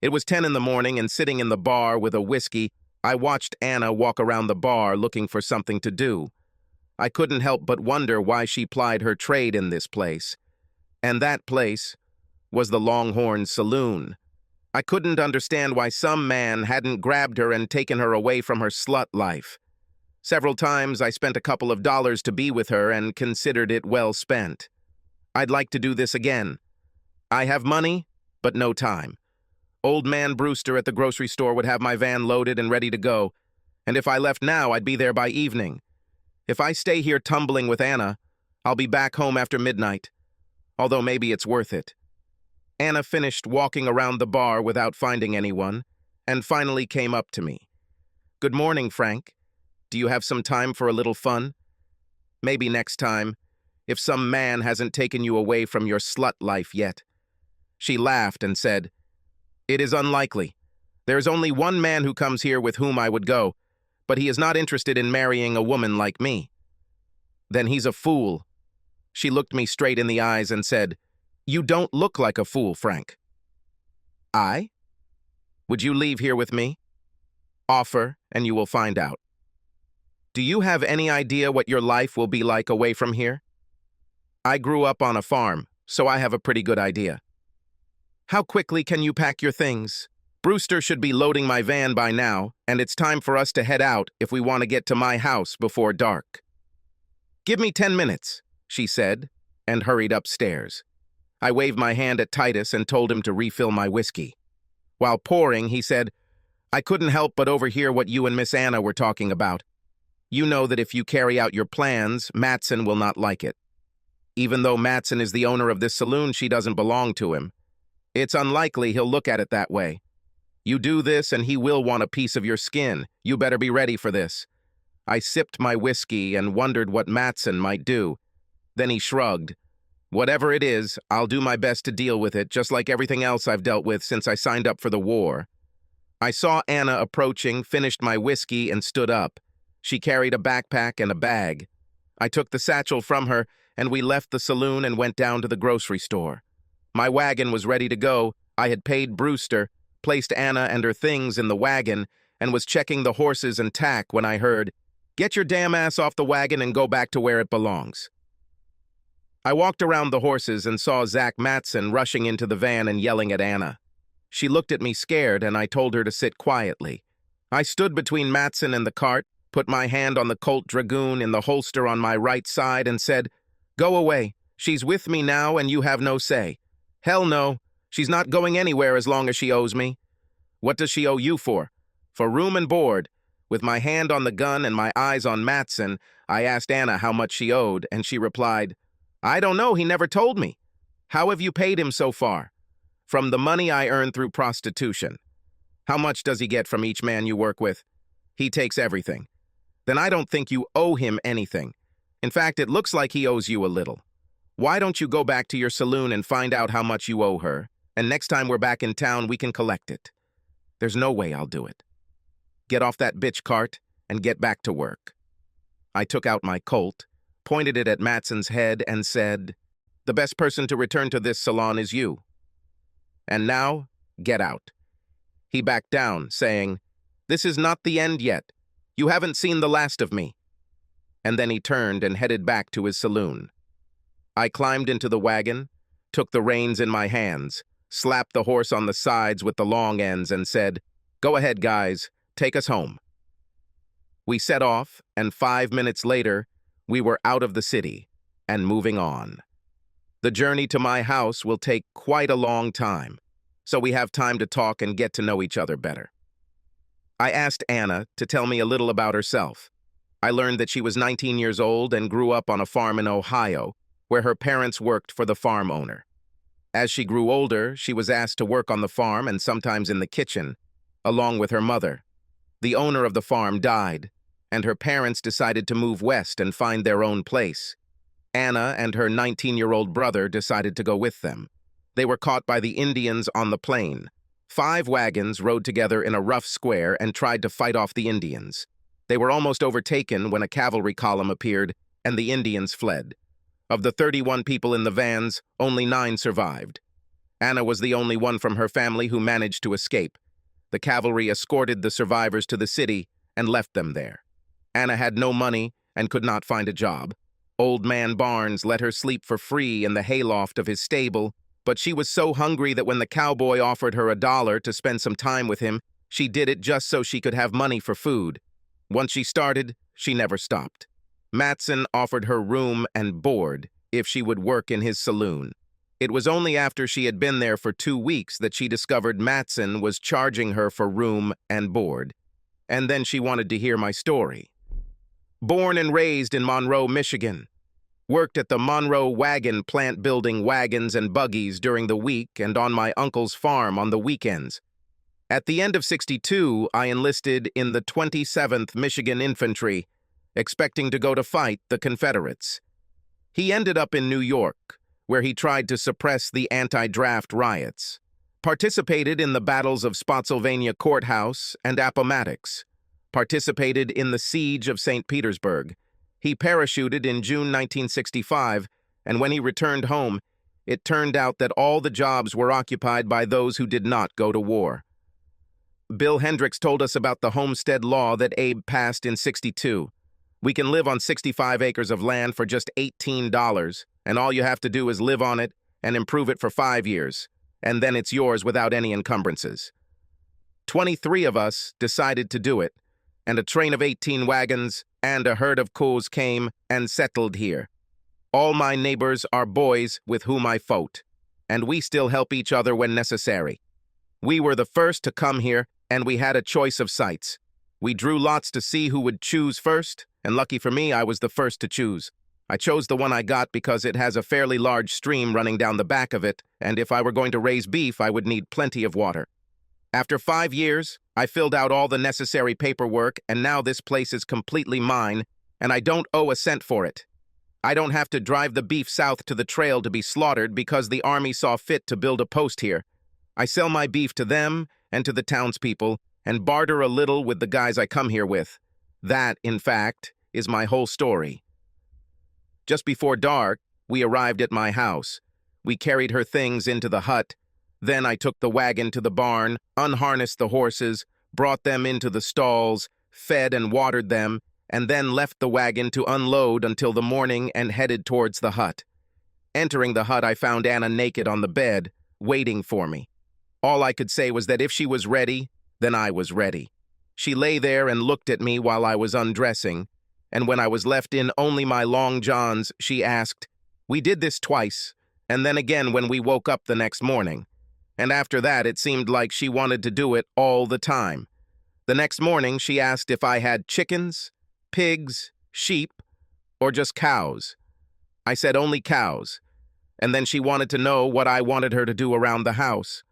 It was 10 in the morning, and sitting in the bar with a whiskey, I watched Anna walk around the bar looking for something to do. I couldn't help but wonder why she plied her trade in this place. And that place was the Longhorn Saloon. I couldn't understand why some man hadn't grabbed her and taken her away from her slut life. Several times I spent a couple of dollars to be with her and considered it well spent. I'd like to do this again. I have money, but no time. Old man Brewster at the grocery store would have my van loaded and ready to go, and if I left now, I'd be there by evening. If I stay here tumbling with Anna, I'll be back home after midnight, although maybe it's worth it. Anna finished walking around the bar without finding anyone, and finally came up to me. "Good morning, Frank. Do you have some time for a little fun? Maybe next time, if some man hasn't taken you away from your slut life yet." She laughed and said, "It is unlikely. There is only one man who comes here with whom I would go, but he is not interested in marrying a woman like me." "Then he's a fool." She looked me straight in the eyes and said, "You don't look like a fool, Frank." "I? Would you leave here with me? Offer, and you will find out. Do you have any idea what your life will be like away from here? I grew up on a farm, so I have a pretty good idea. How quickly can you pack your things? Brewster should be loading my van by now, and it's time for us to head out if we want to get to my house before dark." "Give me 10 minutes, she said, and hurried upstairs. I waved my hand at Titus and told him to refill my whiskey. While pouring, he said, "I couldn't help but overhear what you and Miss Anna were talking about. You know that if you carry out your plans, Matson will not like it. Even though Matson is the owner of this saloon, she doesn't belong to him. It's unlikely he'll look at it that way. You do this and he will want a piece of your skin. You better be ready for this." I sipped my whiskey and wondered what Matson might do. Then he shrugged. "Whatever it is, I'll do my best to deal with it, just like everything else I've dealt with since I signed up for the war." I saw Anna approaching, finished my whiskey, and stood up. She carried a backpack and a bag. I took the satchel from her, and we left the saloon and went down to the grocery store. My wagon was ready to go. I had paid Brewster, placed Anna and her things in the wagon, and was checking the horses and tack when I heard, "Get your damn ass off the wagon and go back to where it belongs." I walked around the horses and saw Zach Matson rushing into the van and yelling at Anna. She looked at me scared, and I told her to sit quietly. I stood between Matson and the cart, put my hand on the Colt Dragoon in the holster on my right side, and said, "Go away. She's with me now, and you have no say." "Hell no. She's not going anywhere as long as she owes me." "What does she owe you for?" "For room and board." With my hand on the gun and my eyes on Matson, I asked Anna how much she owed, and she replied, "I don't know. He never told me." "How have you paid him so far?" "From the money I earned through prostitution." "How much does he get from each man you work with?" "He takes everything." "Then I don't think you owe him anything. In fact, it looks like he owes you a little. Why don't you go back to your saloon and find out how much you owe her, and next time we're back in town, we can collect it." "There's no way I'll do it." "Get off that bitch cart and get back to work." I took out my Colt, pointed it at Matson's head, and said, "The best person to return to this salon is you. And now, get out." He backed down, saying, "This is not the end yet. You haven't seen the last of me." And then he turned and headed back to his saloon. I climbed into the wagon, took the reins in my hands, slapped the horse on the sides with the long ends, and said, "Go ahead, guys, take us home." We set off, and 5 minutes later, we were out of the city and moving on. The journey to my house will take quite a long time, so we have time to talk and get to know each other better. I asked Anna to tell me a little about herself. I learned that she was 19 years old and grew up on a farm in Ohio, where her parents worked for the farm owner. As she grew older, she was asked to work on the farm and sometimes in the kitchen, along with her mother. The owner of the farm died, and her parents decided to move west and find their own place. Anna and her 19-year-old brother decided to go with them. They were caught by the Indians on the plain. 5 wagons rode together in a rough square and tried to fight off the Indians. They were almost overtaken when a cavalry column appeared, and the Indians fled. Of the 31 people in the vans, only 9 survived. Anna was the only one from her family who managed to escape. The cavalry escorted the survivors to the city and left them there. Anna had no money and could not find a job. Old Man Barnes let her sleep for free in the hayloft of his stable, but she was so hungry that when the cowboy offered her $1 to spend some time with him, she did it just so she could have money for food. Once she started, she never stopped. Matson offered her room and board if she would work in his saloon. It was only after she had been there for 2 weeks that she discovered Matson was charging her for room and board. And then she wanted to hear my story. Born and raised in Monroe, Michigan. Worked at the Monroe Wagon plant building wagons and buggies during the week and on my uncle's farm on the weekends. At the end of '62, I enlisted in the 27th Michigan Infantry, expecting to go to fight the Confederates. He ended up in New York, where he tried to suppress the anti-draft riots, participated in the battles of Spotsylvania Courthouse and Appomattox, participated in the siege of St. Petersburg. He parachuted in June 1965, and when he returned home, it turned out that all the jobs were occupied by those who did not go to war. Bill Hendricks told us about the homestead law that Abe passed in '62. We can live on 65 acres of land for just $18, and all you have to do is live on it and improve it for 5 years, and then it's yours without any encumbrances. 23 of us decided to do it, and a train of 18 wagons and a herd of cows came and settled here. All my neighbors are boys with whom I fought, and we still help each other when necessary. We were the first to come here, and we had a choice of sites. We drew lots to see who would choose first, and lucky for me, I was the first to choose. I chose the one I got because it has a fairly large stream running down the back of it, and if I were going to raise beef, I would need plenty of water. After 5 years, I filled out all the necessary paperwork, and now this place is completely mine, and I don't owe a cent for it. I don't have to drive the beef south to the trail to be slaughtered because the army saw fit to build a post here. I sell my beef to them and to the townspeople, and barter a little with the guys I come here with. That, in fact, is my whole story. Just before dark, we arrived at my house. We carried her things into the hut. Then I took the wagon to the barn, unharnessed the horses, brought them into the stalls, fed and watered them, and then left the wagon to unload until the morning and headed towards the hut. Entering the hut, I found Anna naked on the bed, waiting for me. All I could say was that if she was ready, then I was ready. She lay there and looked at me while I was undressing, and when I was left in only my long johns, she asked, "We did this twice, and then again when we woke up the next morning. And after that, it seemed like she wanted to do it all the time. The next morning, she asked if I had chickens, pigs, sheep, or just cows. I said only cows, and then she wanted to know what I wanted her to do around the house.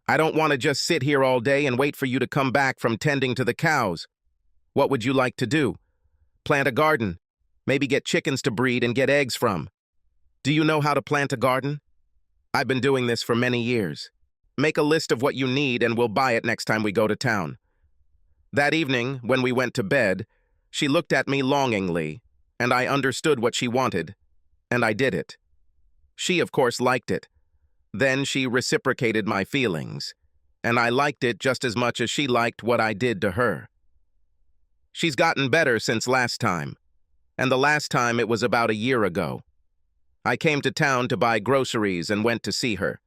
I don't want to just sit here all day and wait for you to come back from tending to the cows. What would you like to do? Plant a garden, maybe get chickens to breed and get eggs from. Do you know how to plant a garden? I've been doing this for many years. Make a list of what you need and we'll buy it next time we go to town." That evening, when we went to bed, she looked at me longingly, and I understood what she wanted, and I did it. She, of course, liked it. Then she reciprocated my feelings, and I liked it just as much as she liked what I did to her. She's gotten better since last time, and the last time it was about a year ago. I came to town to buy groceries and went to see her.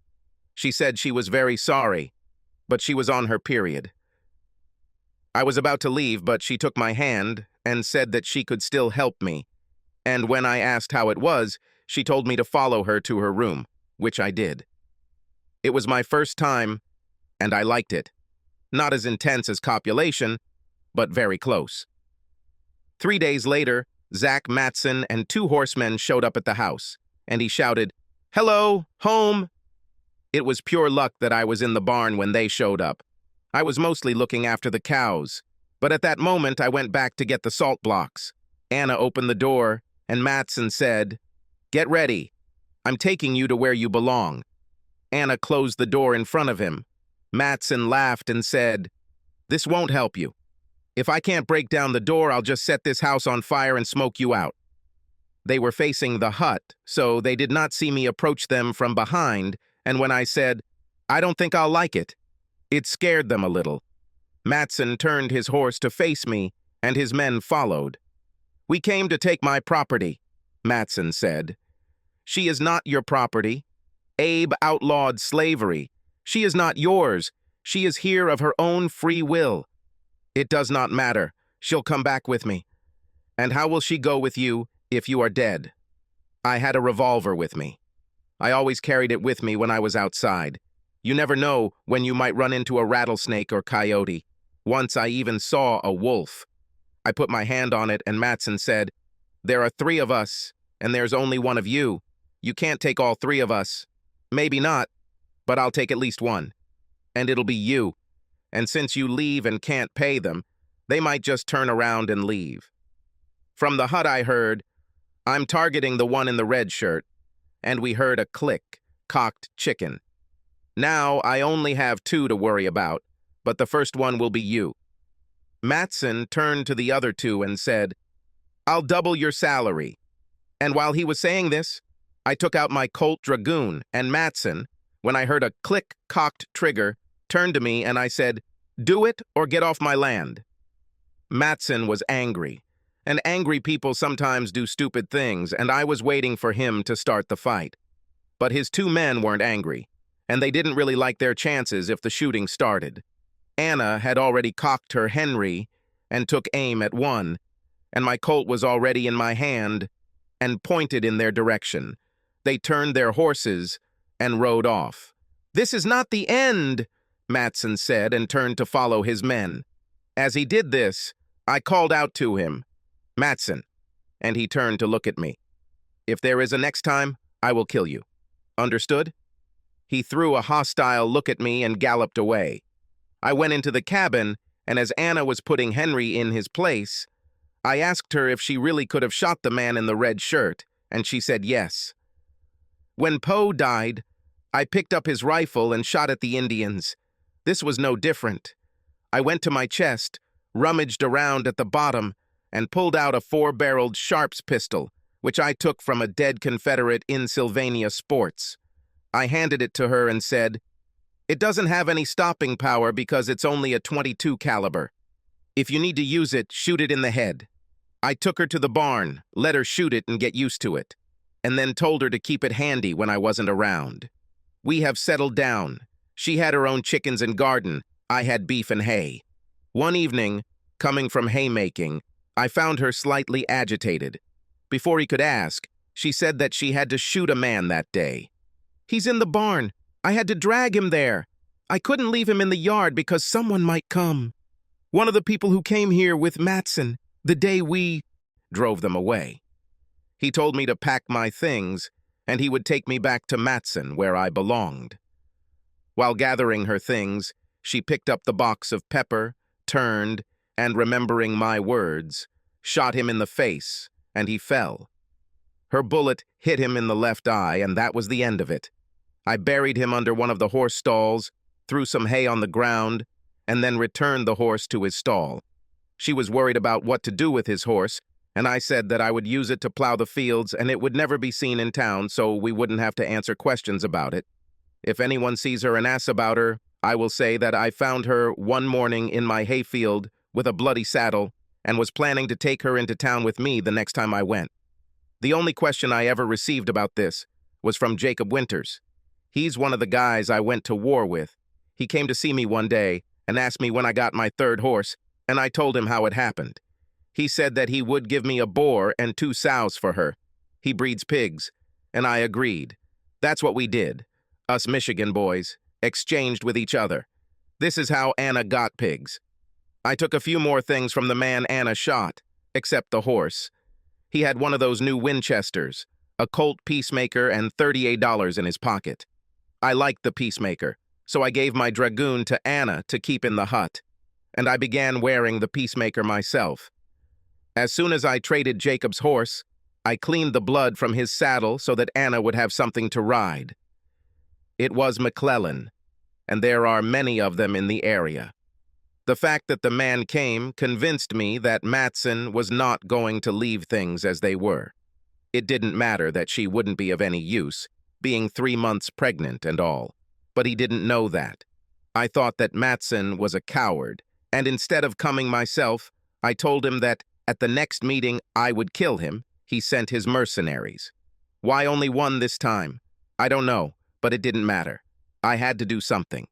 She said she was very sorry, but she was on her period. I was about to leave, but she took my hand and said that she could still help me, and when I asked how it was, she told me to follow her to her room, which I did. It was my first time, and I liked it. Not as intense as copulation, but very close. 3 days later, Zach Matson and 2 horsemen showed up at the house, and he shouted, "Hello, home!" It was pure luck that I was in the barn when they showed up. I was mostly looking after the cows, but at that moment I went back to get the salt blocks. Anna opened the door, and Matson said, "Get ready. I'm taking you to where you belong." Anna closed the door in front of him. Matson laughed and said, "This won't help you. If I can't break down the door, I'll just set this house on fire and smoke you out." They were facing the hut, so they did not see me approach them from behind And when I said, "I don't think I'll like it," it scared them a little. Matson turned his horse to face me, and his men followed. "We came to take my property," Matson said. "She is not your property. Abe outlawed slavery. She is not yours. She is here of her own free will. It does not matter. She'll come back with me. And how will she go with you if you are dead?" I had a revolver with me. I always carried it with me when I was outside. You never know when you might run into a rattlesnake or coyote. Once I even saw a wolf. I put my hand on it and Matson said, "There are 3 of us, and there's only one of you. You can't take all 3 of us. Maybe not, but I'll take at least one. And it'll be you. And since you leave and can't pay them, they might just turn around and leave." From the hut I heard, "I'm targeting the one in the red shirt," and we heard a click, cocked chicken. Now I only have 2 to worry about, but the first one will be you. Matson turned to the other 2 and said, "I'll double your salary." And while he was saying this, I took out my Colt Dragoon, and Matson, when I heard a click, cocked trigger, turned to me and I said, "Do it or get off my land." Matson was angry, and angry people sometimes do stupid things, and I was waiting for him to start the fight. But his 2 men weren't angry, and they didn't really like their chances if the shooting started. Anna had already cocked her Henry and took aim at one, and my Colt was already in my hand and pointed in their direction. They turned their horses and rode off. "This is not the end," Matson said, and turned to follow his men. As he did this, I called out to him, "Matson," and he turned to look at me. "If there is a next time, I will kill you. Understood?" He threw a hostile look at me and galloped away. I went into the cabin, and as Anna was putting Henry in his place, I asked her if she really could have shot the man in the red shirt, and she said yes. When Poe died, I picked up his rifle and shot at the Indians. This was no different. I went to my chest, rummaged around at the bottom, and pulled out a 4-barreled Sharps pistol, which I took from a dead Confederate in Sylvania Sports. I handed it to her and said, "It doesn't have any stopping power because it's only a .22 caliber. If you need to use it, shoot it in the head." I took her to the barn, let her shoot it and get used to it, and then told her to keep it handy when I wasn't around. We have settled down. She had her own chickens and garden. I had beef and hay. One evening, coming from haymaking, I found her slightly agitated. Before he could ask, she said that she had to shoot a man that day. "He's in the barn. I had to drag him there. I couldn't leave him in the yard because someone might come. One of the people who came here with Matson, the day we drove them away. He told me to pack my things, and he would take me back to Matson, where I belonged." While gathering her things, she picked up the box of pepper, turned, and remembering my words, shot him in the face, and he fell. Her bullet hit him in the left eye, and that was the end of it. I buried him under one of the horse stalls, threw some hay on the ground, and then returned the horse to his stall. She was worried about what to do with his horse, and I said that I would use it to plow the fields and it would never be seen in town, so we wouldn't have to answer questions about it. If anyone sees her and asks about her, I will say that I found her one morning in my hayfield with a bloody saddle and was planning to take her into town with me the next time I went. The only question I ever received about this was from Jacob Winters. He's one of the guys I went to war with. He came to see me one day and asked me when I got my 3rd horse, and I told him how it happened. He said that he would give me a boar and 2 sows for her. He breeds pigs, and I agreed. That's what we did. Us Michigan boys exchanged with each other. This is how Anna got pigs. I took a few more things from the man Anna shot, except the horse. He had one of those new Winchesters, a Colt Peacemaker, and $38 in his pocket. I liked the Peacemaker, so I gave my Dragoon to Anna to keep in the hut, and I began wearing the Peacemaker myself. As soon as I traded Jacob's horse, I cleaned the blood from his saddle so that Anna would have something to ride. It was McClellan, and there are many of them in the area. The fact that the man came convinced me that Matson was not going to leave things as they were. It didn't matter that she wouldn't be of any use, being 3 months pregnant and all. But he didn't know that. I thought that Matson was a coward, and instead of coming myself, I told him that at the next meeting I would kill him. He sent his mercenaries. Why only one this time? I don't know, but it didn't matter. I had to do something.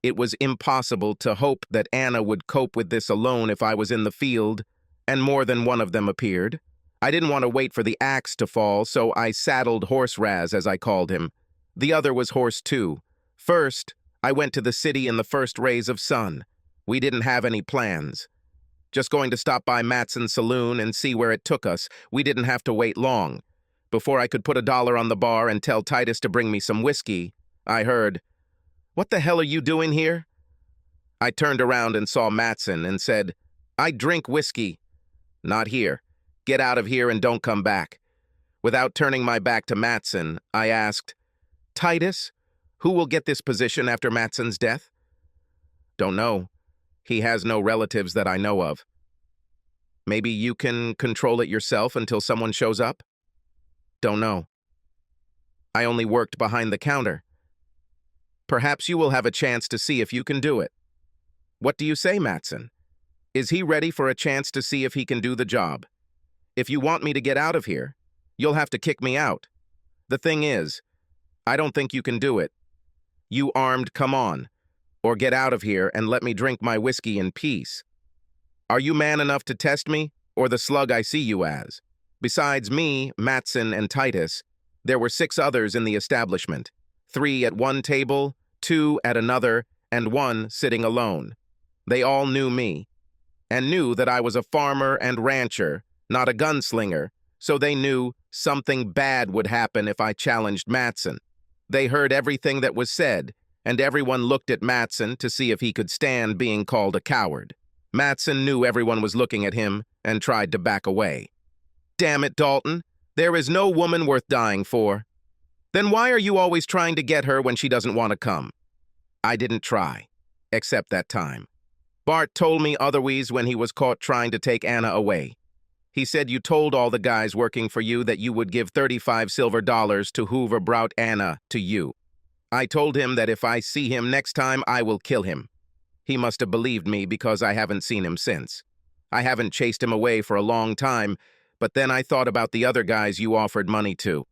It was impossible to hope that Anna would cope with this alone if I was in the field, and more than one of them appeared. I didn't want to wait for the axe to fall, so I saddled Horse Raz, as I called him. The other was Horse too. First, I went to the city in the first rays of sun. We didn't have any plans. Just going to stop by Matson's saloon and see where it took us. We didn't have to wait long. Before I could put $1 on the bar and tell Titus to bring me some whiskey, I heard, "What the hell are you doing here?" I turned around and saw Matson and said, "I drink whiskey." "Not here. Get out of here and don't come back." Without turning my back to Matson, I asked, "Titus, who will get this position after Matson's death?" "Don't know. He has no relatives that I know of." "Maybe you can control it yourself until someone shows up?" "Don't know. I only worked behind the counter." "Perhaps you will have a chance to see if you can do it." "What do you say, Matson? Is he ready for a chance to see if he can do the job? If you want me to get out of here, you'll have to kick me out. The thing is, I don't think you can do it. You armed, come on, or get out of here and let me drink my whiskey in peace. Are you man enough to test me, or the slug I see you as?" Besides me, Matson, and Titus, there were 6 others in the establishment, 3 at one table, 2 at another, and 1 sitting alone. They all knew me, and knew that I was a farmer and rancher, not a gunslinger, so they knew something bad would happen if I challenged Matson. They heard everything that was said, and everyone looked at Matson to see if he could stand being called a coward. Matson knew everyone was looking at him and tried to back away. "Damn it, Dalton, there is no woman worth dying for." "Then why are you always trying to get her when she doesn't want to come?" "I didn't try, except that time. Bart told me otherwise when he was caught trying to take Anna away. He said you told all the guys working for you that you would give $35 silver to whoever brought Anna to you. I told him that if I see him next time, I will kill him. He must have believed me because I haven't seen him since. I haven't chased him away for a long time, but then I thought about the other guys you offered money to.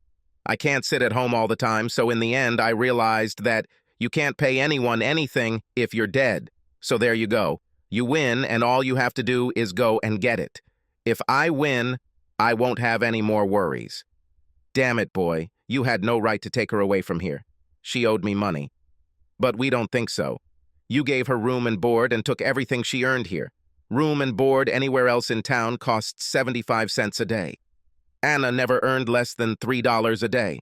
I can't sit at home all the time, so in the end I realized that you can't pay anyone anything if you're dead. So there you go. You win, and all you have to do is go and get it. If I win, I won't have any more worries." "Damn it, boy, you had no right to take her away from here. She owed me money." "But we don't think so. You gave her room and board and took everything she earned here. Room and board anywhere else in town costs 75 cents a day. Anna never earned less than $3 a day.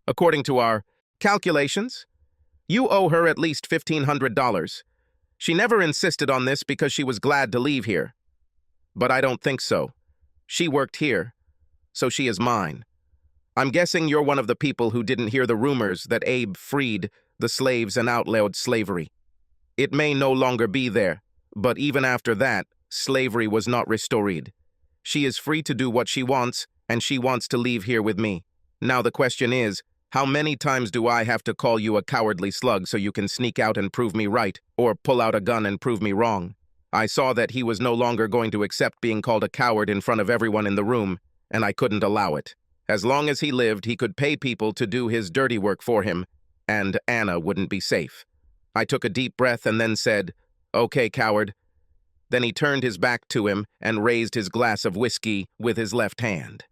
According to our calculations, you owe her at least $1,500. She never insisted on this because she was glad to leave here. But I don't think so. She worked here, so she is mine. I'm guessing you're one of the people who didn't hear the rumors that Abe freed the slaves and outlawed slavery. It may no longer be there, but even after that, slavery was not restored. She is free to do what she wants, and she wants to leave here with me. Now the question is, how many times do I have to call you a cowardly slug so you can sneak out and prove me right, or pull out a gun and prove me wrong? I saw that he was no longer going to accept being called a coward in front of everyone in the room, and I couldn't allow it. As long as he lived, he could pay people to do his dirty work for him, and Anna wouldn't be safe. I took a deep breath and then said, "Okay, coward." Then he turned his back to him and raised his glass of whiskey with his left hand.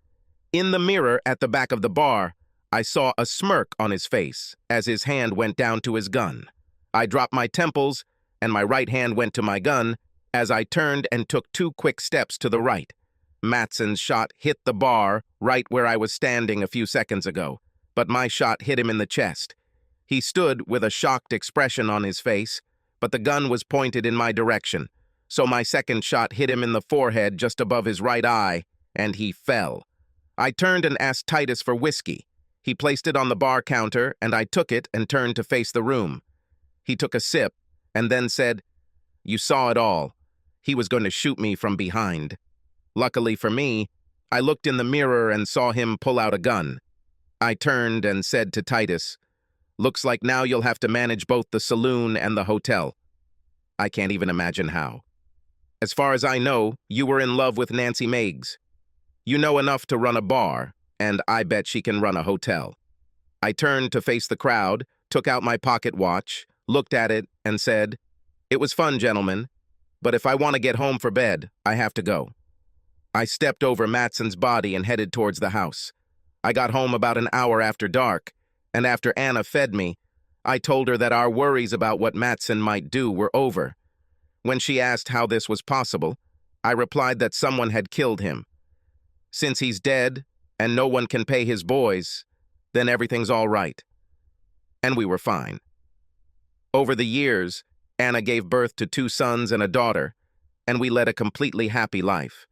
In the mirror at the back of the bar, I saw a smirk on his face as his hand went down to his gun. I dropped my temples, and my right hand went to my gun as I turned and took 2 quick steps to the right. Matson's shot hit the bar right where I was standing a few seconds ago, but my shot hit him in the chest. He stood with a shocked expression on his face, but the gun was pointed in my direction, so my second shot hit him in the forehead just above his right eye, and he fell. I turned and asked Titus for whiskey. He placed it on the bar counter, and I took it and turned to face the room. He took a sip, and then said, "You saw it all. He was going to shoot me from behind. Luckily for me, I looked in the mirror and saw him pull out a gun. I turned and said to Titus, "Looks like now you'll have to manage both the saloon and the hotel." I can't even imagine how. As far as I know, you were in love with Nancy Meigs. You know enough to run a bar, and I bet she can run a hotel. I turned to face the crowd, took out my pocket watch, looked at it, and said, "It was fun, gentlemen, but if I want to get home for bed, I have to go." I stepped over Matson's body and headed towards the house. I got home about an hour after dark, and after Anna fed me, I told her that our worries about what Matson might do were over. When she asked how this was possible, I replied that someone had killed him. Since he's dead, and no one can pay his boys, then everything's all right. And we were fine. Over the years, Anna gave birth to 2 sons and a daughter, and we led a completely happy life.